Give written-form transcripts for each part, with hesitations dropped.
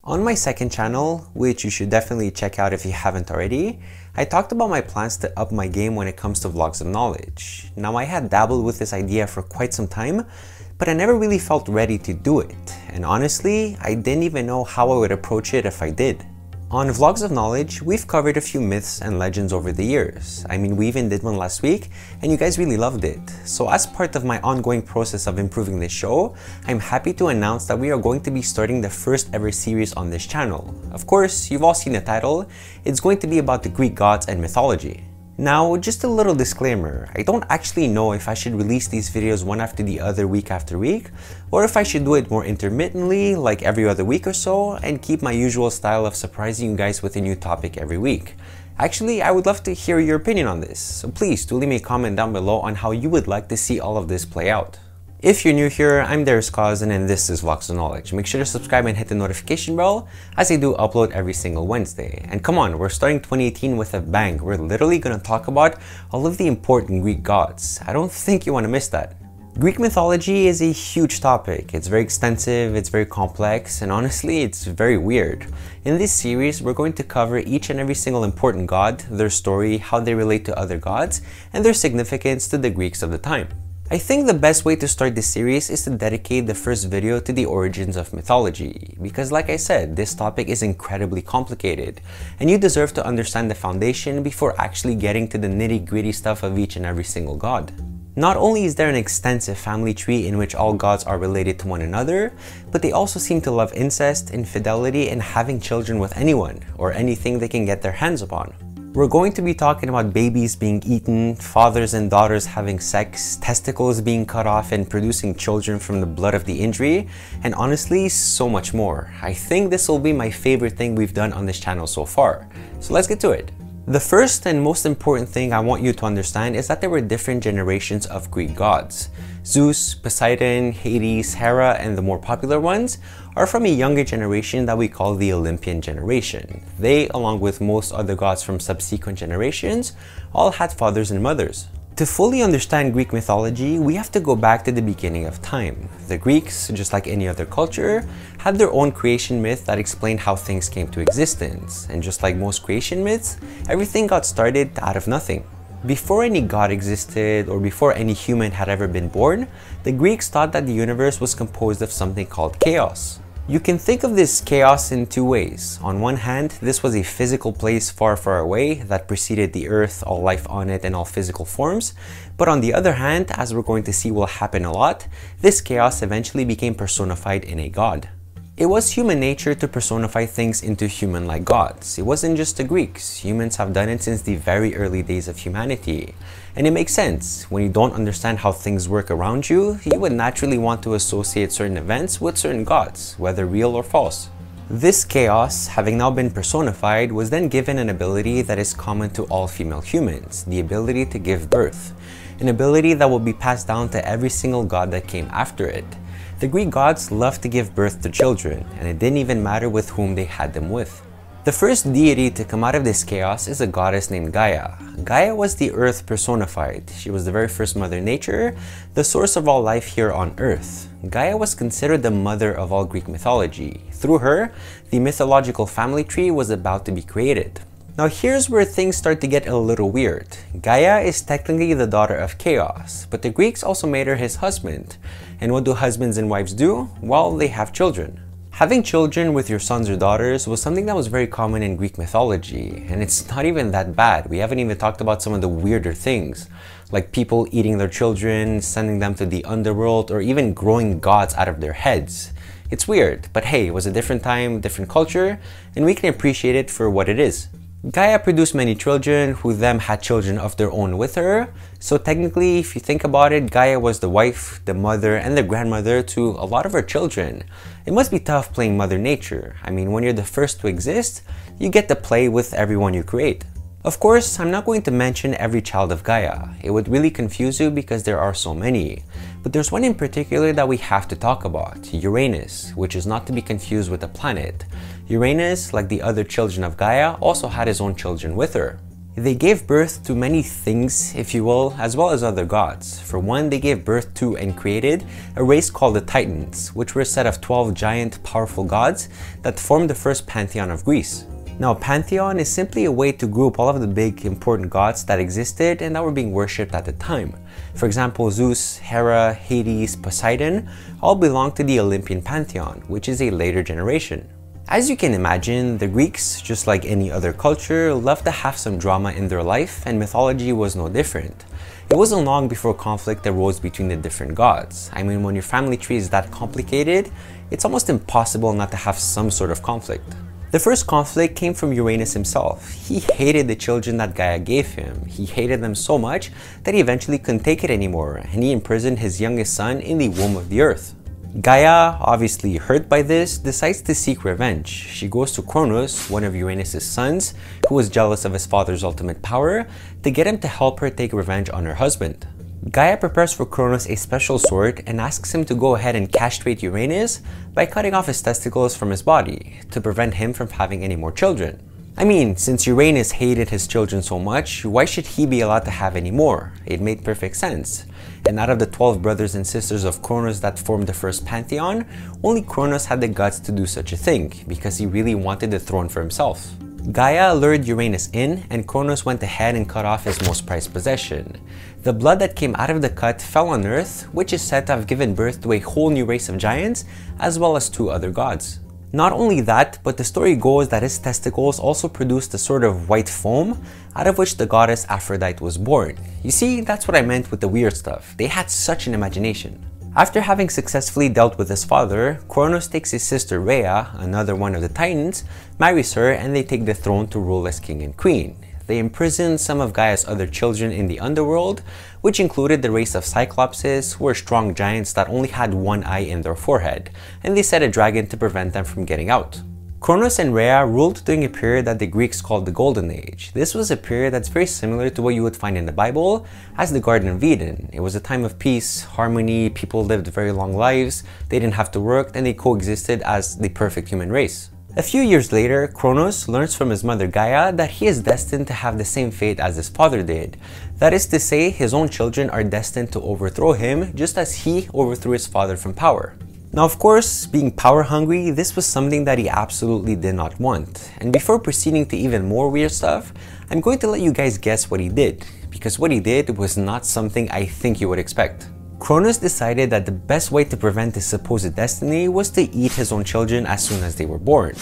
On my second channel, which you should definitely check out if you haven't already, I talked about my plans to up my game when it comes to vlogs of knowledge. Now, I had dabbled with this idea for quite some time, but I never really felt ready to do it. And honestly, I didn't even know how I would approach it if I did. On Vlogs of Knowledge, we've covered a few myths and legends over the years. I mean, we even did one last week, and you guys really loved it. So as part of my ongoing process of improving this show, I'm happy to announce that we are going to be starting the first ever series on this channel. Of course, you've all seen the title. It's going to be about the Greek gods and mythology. Now, just a little disclaimer, I don't actually know if I should release these videos one after the other week after week, or if I should do it more intermittently, like every other week or so, and keep my usual style of surprising you guys with a new topic every week. Actually, I would love to hear your opinion on this, so please do leave me a comment down below on how you would like to see all of this play out. If you're new here, I'm Darius and this is Vlogs of Knowledge. Make sure to subscribe and hit the notification bell as I do upload every single Wednesday. And come on, we're starting 2018 with a bang. We're literally going to talk about all of the important Greek gods. I don't think you want to miss that. Greek mythology is a huge topic. It's very extensive, it's very complex, and honestly, it's very weird. In this series, we're going to cover each and every single important god, their story, how they relate to other gods, and their significance to the Greeks of the time. I think the best way to start this series is to dedicate the first video to the origins of mythology, because like I said, this topic is incredibly complicated, and you deserve to understand the foundation before actually getting to the nitty-gritty stuff of each and every single god. Not only is there an extensive family tree in which all gods are related to one another, but they also seem to love incest, infidelity, and having children with anyone or anything they can get their hands upon. We're going to be talking about babies being eaten, fathers and daughters having sex, testicles being cut off and producing children from the blood of the injury, and honestly, so much more. I think this will be my favorite thing we've done on this channel so far. So let's get to it. The first and most important thing I want you to understand is that there were different generations of Greek gods. Zeus, Poseidon, Hades, Hera, and the more popular ones are from a younger generation that we call the Olympian generation. They, along with most other gods from subsequent generations, all had fathers and mothers. To fully understand Greek mythology, we have to go back to the beginning of time. The Greeks, just like any other culture, had their own creation myth that explained how things came to existence. And just like most creation myths, everything got started out of nothing. Before any god existed or before any human had ever been born, the Greeks thought that the universe was composed of something called chaos. You can think of this chaos in two ways. On one hand, this was a physical place far, far away that preceded the earth, all life on it, and all physical forms. But on the other hand, as we're going to see will happen a lot, this chaos eventually became personified in a god. It was human nature to personify things into human-like gods. It wasn't just the Greeks. Humans have done it since the very early days of humanity. And it makes sense. When you don't understand how things work around you, you would naturally want to associate certain events with certain gods, whether real or false. This chaos, having now been personified, was then given an ability that is common to all female humans, the ability to give birth. An ability that will be passed down to every single god that came after it. The Greek gods loved to give birth to children, and it didn't even matter with whom they had them with. The first deity to come out of this chaos is a goddess named Gaia. Gaia was the earth personified. She was the very first Mother Nature, the source of all life here on Earth. Gaia was considered the mother of all Greek mythology. Through her, the mythological family tree was about to be created. Now here's where things start to get a little weird. Gaia is technically the daughter of Chaos, but the Greeks also made her his husband. And what do husbands and wives do? Well, they have children. Having children with your sons or daughters was something that was very common in Greek mythology, and it's not even that bad. We haven't even talked about some of the weirder things, like people eating their children, sending them to the underworld, or even growing gods out of their heads. It's weird, but hey, it was a different time, different culture, and we can appreciate it for what it is. Gaia produced many children who then had children of their own with her. So technically, if you think about it, Gaia was the wife, the mother, and the grandmother to a lot of her children. It must be tough playing Mother Nature. I mean, when you're the first to exist, you get to play with everyone you create. Of course, I'm not going to mention every child of Gaia. It would really confuse you because there are so many. But there's one in particular that we have to talk about, Uranus, which is not to be confused with a planet. Uranus, like the other children of Gaia, also had his own children with her. They gave birth to many things, if you will, as well as other gods. For one, they gave birth to and created a race called the Titans, which were a set of 12 giant, powerful gods that formed the first Pantheon of Greece. Now, Pantheon is simply a way to group all of the big, important gods that existed and that were being worshipped at the time. For example, Zeus, Hera, Hades, Poseidon all belong to the Olympian Pantheon, which is a later generation. As you can imagine, the Greeks, just like any other culture, loved to have some drama in their life, and mythology was no different. It wasn't long before conflict arose between the different gods. I mean, when your family tree is that complicated, it's almost impossible not to have some sort of conflict. The first conflict came from Uranus himself. He hated the children that Gaia gave him. He hated them so much that he eventually couldn't take it anymore, and he imprisoned his youngest son in the womb of the earth. Gaia, obviously hurt by this, decides to seek revenge. She goes to Kronos, one of Uranus' sons, who was jealous of his father's ultimate power, to get him to help her take revenge on her husband. Gaia prepares for Kronos a special sword and asks him to go ahead and castrate Uranus by cutting off his testicles from his body to prevent him from having any more children. I mean, since Uranus hated his children so much, why should he be allowed to have any more? It made perfect sense. And out of the 12 brothers and sisters of Kronos that formed the first Pantheon, only Kronos had the guts to do such a thing, because he really wanted the throne for himself. Gaia lured Uranus in, and Kronos went ahead and cut off his most prized possession. The blood that came out of the cut fell on Earth, which is said to have given birth to a whole new race of giants, as well as 2 other gods. Not only that, but the story goes that his testicles also produced a sort of white foam, out of which the goddess Aphrodite was born. You see, that's what I meant with the weird stuff. They had such an imagination. After having successfully dealt with his father, Kronos takes his sister Rhea, another one of the Titans, marries her, and they take the throne to rule as king and queen. They imprisoned some of Gaia's other children in the underworld, which included the race of Cyclopses, who were strong giants that only had one eye in their forehead, and they set a dragon to prevent them from getting out. Kronos and Rhea ruled during a period that the Greeks called the Golden Age. This was a period that's very similar to what you would find in the Bible as the Garden of Eden. It was a time of peace, harmony, people lived very long lives, they didn't have to work, and they coexisted as the perfect human race. A few years later, Kronos learns from his mother Gaia that he is destined to have the same fate as his father did. That is to say, his own children are destined to overthrow him, just as he overthrew his father from power. Now, of course, being power hungry, this was something that he absolutely did not want. And before proceeding to even more weird stuff, I'm going to let you guys guess what he did, because what he did was not something I think you would expect. Kronos decided that the best way to prevent his supposed destiny was to eat his own children as soon as they were born.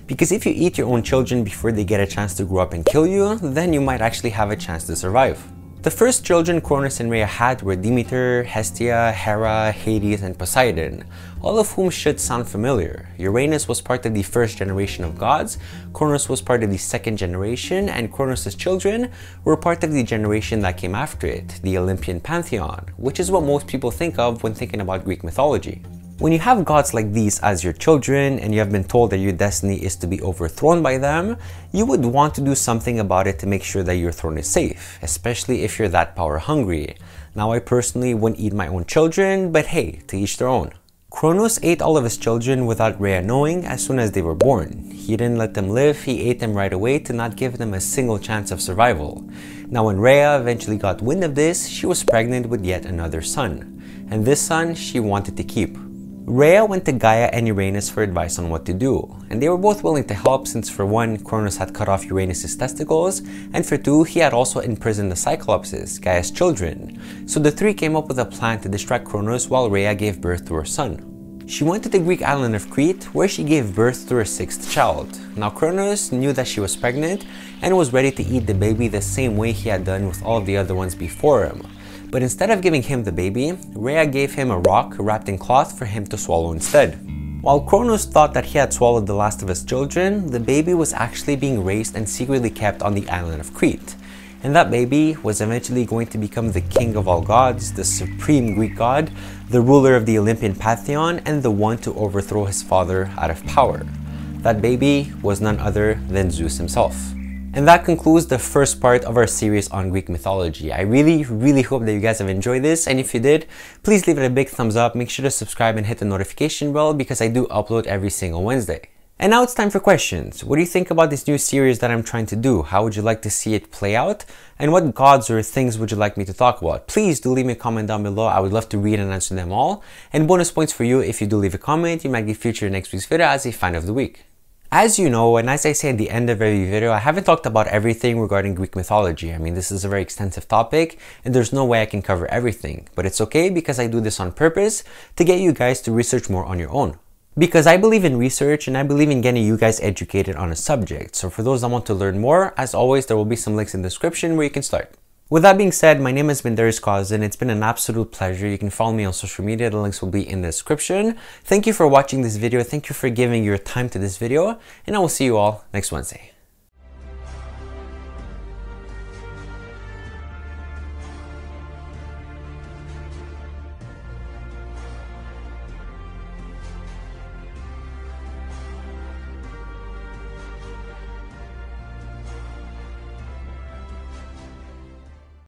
Because if you eat your own children before they get a chance to grow up and kill you, then you might actually have a chance to survive. The first children Kronos and Rhea had were Demeter, Hestia, Hera, Hades, and Poseidon, all of whom should sound familiar. Uranus was part of the first generation of gods, Kronos was part of the second generation, and Kronos' children were part of the generation that came after it, the Olympian Pantheon, which is what most people think of when thinking about Greek mythology. When you have gods like these as your children and you have been told that your destiny is to be overthrown by them, you would want to do something about it to make sure that your throne is safe, especially if you're that power hungry. Now, I personally wouldn't eat my own children, but hey, to each their own. Kronos ate all of his children without Rhea knowing as soon as they were born. He didn't let them live, he ate them right away to not give them a single chance of survival. Now, when Rhea eventually got wind of this, she was pregnant with yet another son. And this son she wanted to keep. Rhea went to Gaia and Uranus for advice on what to do, and they were both willing to help since for one, Kronos had cut off Uranus' testicles, and for two, he had also imprisoned the Cyclopses, Gaia's children. So the three came up with a plan to distract Kronos while Rhea gave birth to her son. She went to the Greek island of Crete, where she gave birth to her sixth child. Now Kronos knew that she was pregnant and was ready to eat the baby the same way he had done with all of the other ones before him. But instead of giving him the baby, Rhea gave him a rock wrapped in cloth for him to swallow instead. While Kronos thought that he had swallowed the last of his children, the baby was actually being raised and secretly kept on the island of Crete. And that baby was eventually going to become the king of all gods, the supreme Greek god, the ruler of the Olympian Pantheon, and the one to overthrow his father out of power. That baby was none other than Zeus himself. And that concludes the first part of our series on Greek mythology. I really hope that you guys have enjoyed this, and if you did, please leave it a big thumbs up, make sure to subscribe and hit the notification bell because I do upload every single Wednesday. And now it's time for questions. What do you think about this new series that I'm trying to do? How would you like to see it play out? And what gods or things would you like me to talk about? Please do leave me a comment down below. I would love to read and answer them all. And bonus points for you if you do leave a comment. You might get featured in next week's video as a fan of the week. As you know, and as I say at the end of every video, I haven't talked about everything regarding Greek mythology. I mean, this is a very extensive topic and there's no way I can cover everything. But it's okay because I do this on purpose to get you guys to research more on your own. Because I believe in research and I believe in getting you guys educated on a subject. So for those that want to learn more, as always, there will be some links in the description where you can start. With that being said, my name has been Darius and it's been an absolute pleasure. You can follow me on social media. The links will be in the description. Thank you for watching this video. Thank you for giving your time to this video, and I will see you all next Wednesday.